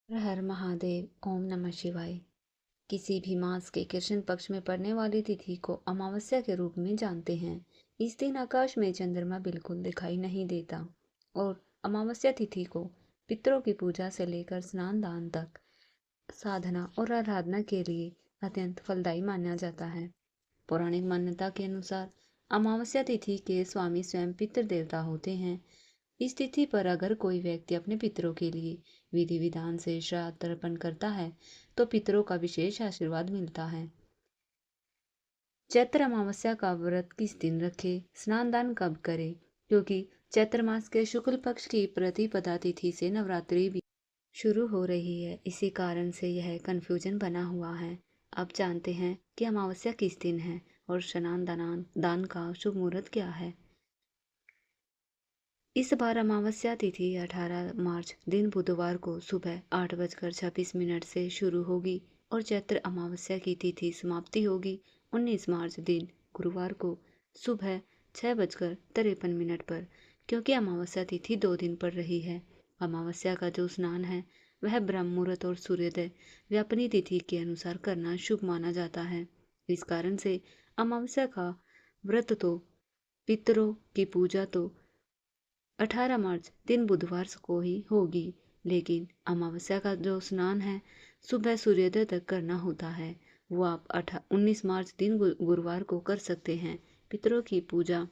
हर हर महादेव। ओम नमः शिवाय। किसी भी मास के कृष्ण पक्ष में पड़ने वाली तिथि को अमावस्या के रूप में जानते हैं। इस दिन आकाश में चंद्रमा बिल्कुल दिखाई नहीं देता और अमावस्या तिथि को पितरों की पूजा से लेकर स्नान दान तक साधना और आराधना के लिए अत्यंत फलदायी माना जाता है। पौराणिक मान्यता के अनुसार अमावस्या तिथि के स्वामी स्वयं पितृ देवता होते हैं। इस तिथि पर अगर कोई व्यक्ति अपने पितरों के लिए विधि विधान से श्राद्ध तर्पण करता है तो पितरों का विशेष आशीर्वाद मिलता है। चैत्र अमावस्या का व्रत किस दिन रखें, स्नान दान कब करें? क्योंकि चैत्र मास के शुक्ल पक्ष की प्रतिपदा तिथि से नवरात्रि भी शुरू हो रही है, इसी कारण से यह कंफ्यूजन बना हुआ है। अब जानते हैं कि अमावस्या किस दिन है और स्नान दान का शुभ मुहूर्त क्या है। इस बार अमावस्या तिथि 18 मार्च दिन बुधवार को सुबह 8:26 से शुरू होगी और चैत्र अमावस्या की तिथि समाप्ति होगी 19 मार्च दिन गुरुवार को सुबह 6:53 पर। क्योंकि अमावस्या तिथि 2 दिन पड़ रही है, अमावस्या का जो स्नान है वह ब्रह्म मुहूर्त और सूर्योदय व अपनी तिथि के अनुसार करना शुभ माना जाता है। इस कारण से अमावस्या का व्रत तो पितरों की पूजा तो 18 मार्च दिन बुधवार को ही होगी, लेकिन अमावस्या का जो स्नान है सुबह सूर्योदय तक करना होता है, वो आप 19 मार्च दिन गुरुवार को कर सकते हैं। पितरों की पूजा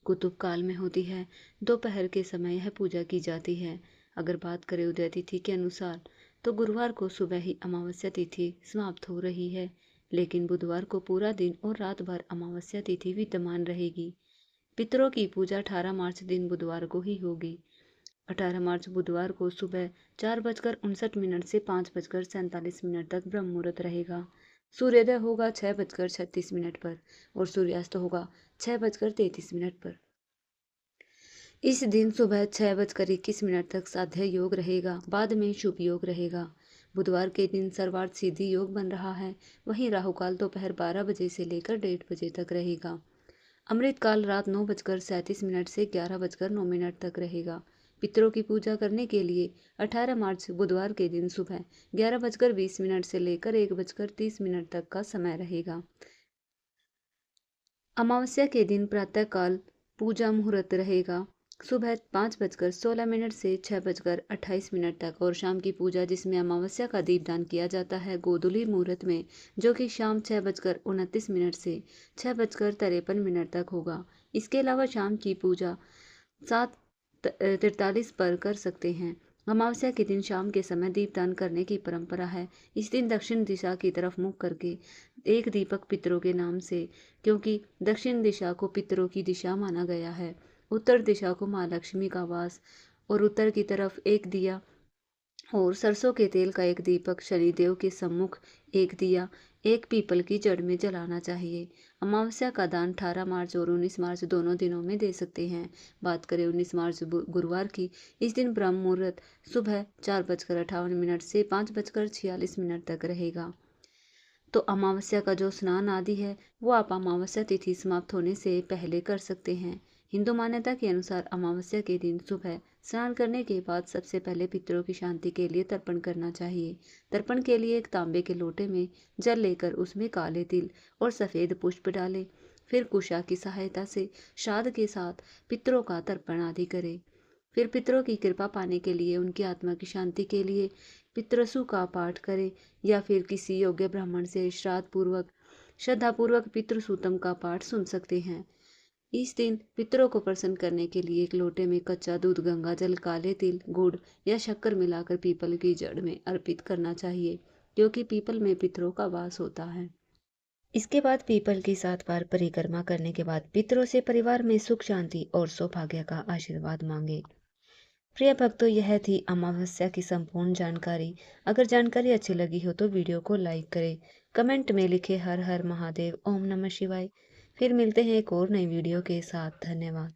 कुतुब काल में होती है, दोपहर के समय यह पूजा की जाती है। अगर बात करें उदय तिथि के अनुसार तो गुरुवार को सुबह ही अमावस्या तिथि समाप्त हो रही है, लेकिन बुधवार को पूरा दिन और रात भर अमावस्या तिथि विद्यमान रहेगी। पितरों की पूजा 18 मार्च दिन बुधवार को ही होगी। 18 मार्च बुधवार को सुबह 4:59 से 5:47 तक ब्रह्म मुहूर्त रहेगा। सूर्योदय होगा 6:36 पर और सूर्यास्त होगा 6:33 पर। इस दिन सुबह 6:21 तक साध्य योग रहेगा, बाद में शुभ योग रहेगा। बुधवार के दिन सर्वार्थ सिद्धि योग बन रहा है, वहीं राहुकाल दोपहर 12 बजे से लेकर 1:30 बजे तक रहेगा। अमृतकाल रात 9:37 से 11:09 तक रहेगा। पितरों की पूजा करने के लिए 18 मार्च बुधवार के दिन सुबह 11:20 से लेकर 1:30 तक का समय रहेगा। अमावस्या के दिन प्रातःकाल पूजा मुहूर्त रहेगा सुबह 5:16 से 6:28 तक और शाम की पूजा जिसमें अमावस्या का दीपदान किया जाता है गोधूली मुहूर्त में, जो कि शाम 6:29 से 6:53 तक होगा। इसके अलावा शाम की पूजा 7:43 पर कर सकते हैं। अमावस्या के दिन शाम के समय दीपदान करने की परंपरा है। इस दिन दक्षिण दिशा की तरफ मुख करके एक दीपक पितरों के नाम से, क्योंकि दक्षिण दिशा को पितरों की दिशा माना गया है। उत्तर दिशा को माँ लक्ष्मी का वास और उत्तर की तरफ एक दिया और सरसों के तेल का एक दीपक शनिदेव के सम्मुख एक दिया एक पीपल की जड़ में जलाना चाहिए। अमावस्या का दान 18 मार्च और 19 मार्च दोनों दिनों में दे सकते हैं। बात करें 19 मार्च गुरुवार की, इस दिन ब्रह्म मुहूर्त सुबह 4:58 से 5:46 तक रहेगा। तो अमावस्या का जो स्नान आदि है वो आप अमावस्या तिथि समाप्त होने से पहले कर सकते हैं। हिंदू मान्यता के अनुसार अमावस्या के दिन सुबह स्नान करने के बाद सबसे पहले पितरों की शांति के लिए तर्पण करना चाहिए। तर्पण के लिए एक तांबे के लोटे में जल लेकर उसमें काले तिल और सफ़ेद पुष्प डालें। फिर कुशा की सहायता से श्राद्ध के साथ पितरों का तर्पण आदि करें। फिर पितरों की कृपा पाने के लिए, उनकी आत्मा की शांति के लिए पितृसु का पाठ करें या फिर किसी योग्य ब्राह्मण से श्रद्धापूर्वक पितृसूतम का पाठ सुन सकते हैं। इस दिन पितरों को प्रसन्न करने के लिए एक लोटे में कच्चा दूध, गंगा जल, काले तिल, गुड़ या शक्कर मिलाकर पीपल की जड़ में अर्पित करना चाहिए, क्योंकि पीपल में पितरों का वास होता है। इसके बाद पीपल की 7 बार परिक्रमा करने के बाद पितरों से परिवार में सुख शांति और सौभाग्य का आशीर्वाद मांगे। प्रिय भक्तों, यह थी अमावस्या की संपूर्ण जानकारी। अगर जानकारी अच्छी लगी हो तो वीडियो को लाइक करें, कमेंट में लिखें हर हर महादेव, ओम नमः शिवाय। फिर मिलते हैं एक और नई वीडियो के साथ। धन्यवाद।